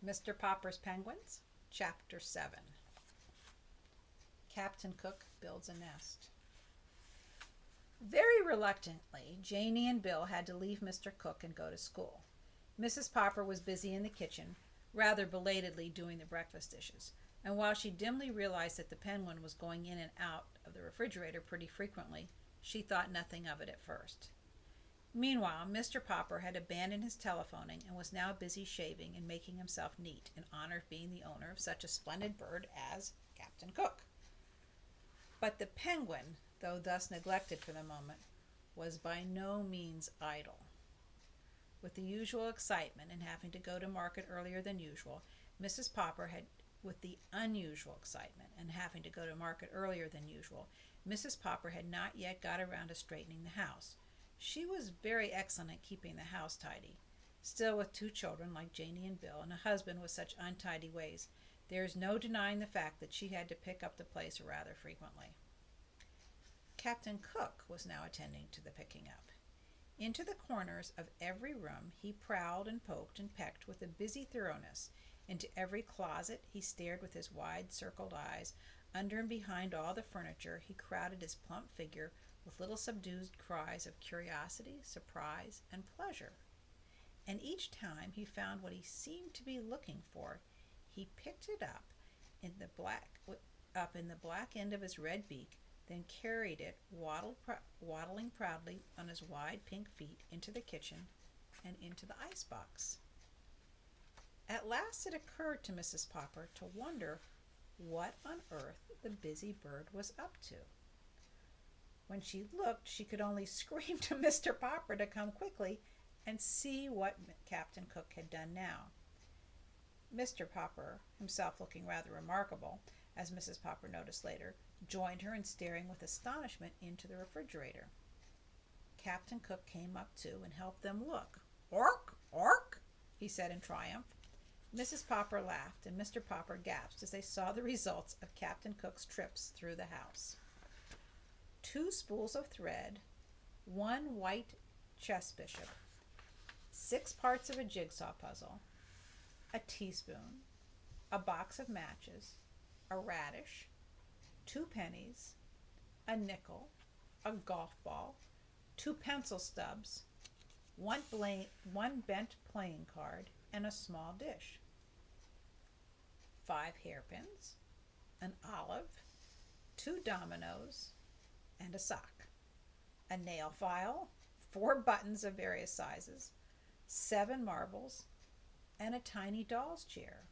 Mr. Popper's Penguins, Chapter 7. Captain Cook builds a nest. Very reluctantly, Janey and Bill had to leave Mr. Cook and go to school. Mrs. Popper was busy in the kitchen, rather belatedly doing the breakfast dishes, and while she dimly realized that the penguin was going in and out of the refrigerator pretty frequently, she thought nothing of it at first. Meanwhile, Mr. Popper had abandoned his telephoning and was now busy shaving and making himself neat in honor of being the owner of such a splendid bird as Captain Cook. But the penguin, though thus neglected for the moment, was by no means idle. With the unusual excitement and having to go to market earlier than usual, Mrs. Popper had not yet got around to straightening the house. She was very excellent at keeping the house tidy. Still, with two children like Janey and Bill, and a husband with such untidy ways, there is no denying the fact that she had to pick up the place rather frequently. Captain Cook was now attending to the picking up. Into the corners of every room he prowled and poked and pecked with a busy thoroughness. Into every closet he stared with his wide-circled eyes. Under and behind all the furniture he crowded his plump figure with little subdued cries of curiosity, surprise, and pleasure. And each time he found what he seemed to be looking for, he picked it up in the black end of his red beak, then carried it, waddling proudly on his wide pink feet, into the kitchen and into the icebox. At last it occurred to Mrs. Popper to wonder what on earth the busy bird was up to. When she looked, she could only scream to Mr. Popper to come quickly and see what Captain Cook had done now. Mr. Popper, himself looking rather remarkable, as Mrs. Popper noticed later, joined her in staring with astonishment into the refrigerator. Captain Cook came up too and helped them look. "Ork, ork," he said in triumph. Mrs. Popper laughed and Mr. Popper gasped as they saw the results of Captain Cook's trips through the house. 2 spools of thread, 1 white chess bishop, 6 parts of a jigsaw puzzle, a teaspoon, a box of matches, a radish, 2 pennies, a nickel, a golf ball, 2 pencil stubs, one bent playing card, and a small dish, 5 hairpins, an olive, 2 dominoes, and a sock, a nail file, 4 buttons of various sizes, 7 marbles, and a tiny doll's chair,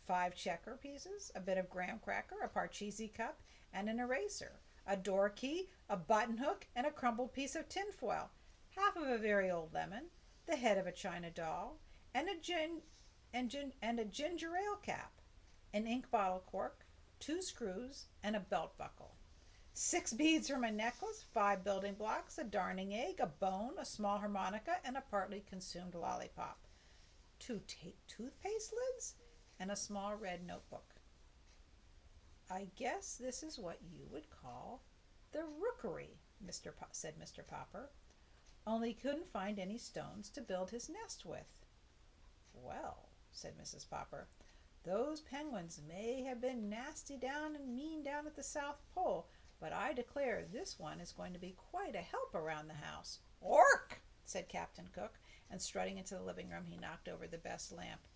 5 checker pieces, a bit of graham cracker, a Parcheesi cup, and an eraser, a door key, a button hook, and a crumpled piece of tinfoil, half of a very old lemon, the head of a china doll, and a ginger ale cap, an ink bottle cork, 2 screws, and a belt buckle, 6 beads from a necklace, 5 building blocks, a darning egg, a bone, a small harmonica, and a partly consumed lollipop, 2 toothpaste lids, and a small red notebook. "I guess this is what you would call the rookery," said Mr. Popper. "Only he couldn't find any stones to build his nest with." "Well," said Mrs. Popper, "those penguins may have been nasty down and mean down at the South Pole, but I declare this one is going to be quite a help around the house." "Ork!" said Captain Cook, and strutting into the living room he knocked over the best lamp.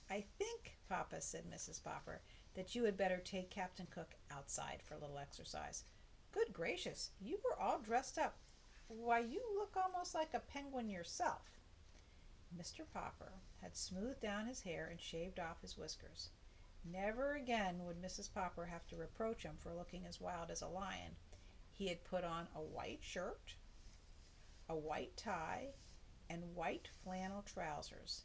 "I think, Papa," said Mrs. Popper, "that you had better take Captain Cook outside for a little exercise. Good gracious, you were all dressed up. Why, you look almost like a penguin yourself." Mr. Popper had smoothed down his hair and shaved off his whiskers. Never again would Mrs. Popper have to reproach him for looking as wild as a lion. He had put on a white shirt, a white tie, and white flannel trousers,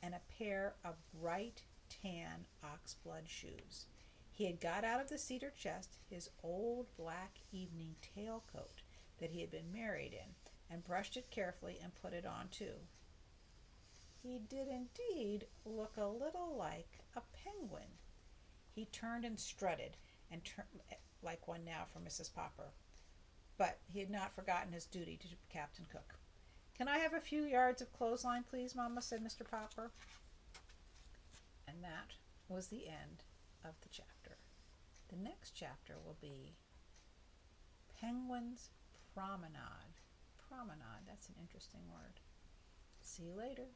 and a pair of bright tan oxblood shoes. He had got out of the cedar chest his old black evening tailcoat that he had been married in, and brushed it carefully and put it on too. He did indeed look a little like a penguin. He turned and strutted, and turned like one now for Mrs. Popper. But he had not forgotten his duty to Captain Cook. "Can I have a few yards of clothesline, please, Mamma?" said Mr. Popper. And that was the end of the chapter. The next chapter will be Penguin's Promenade. Promenade, that's an interesting word. See you later.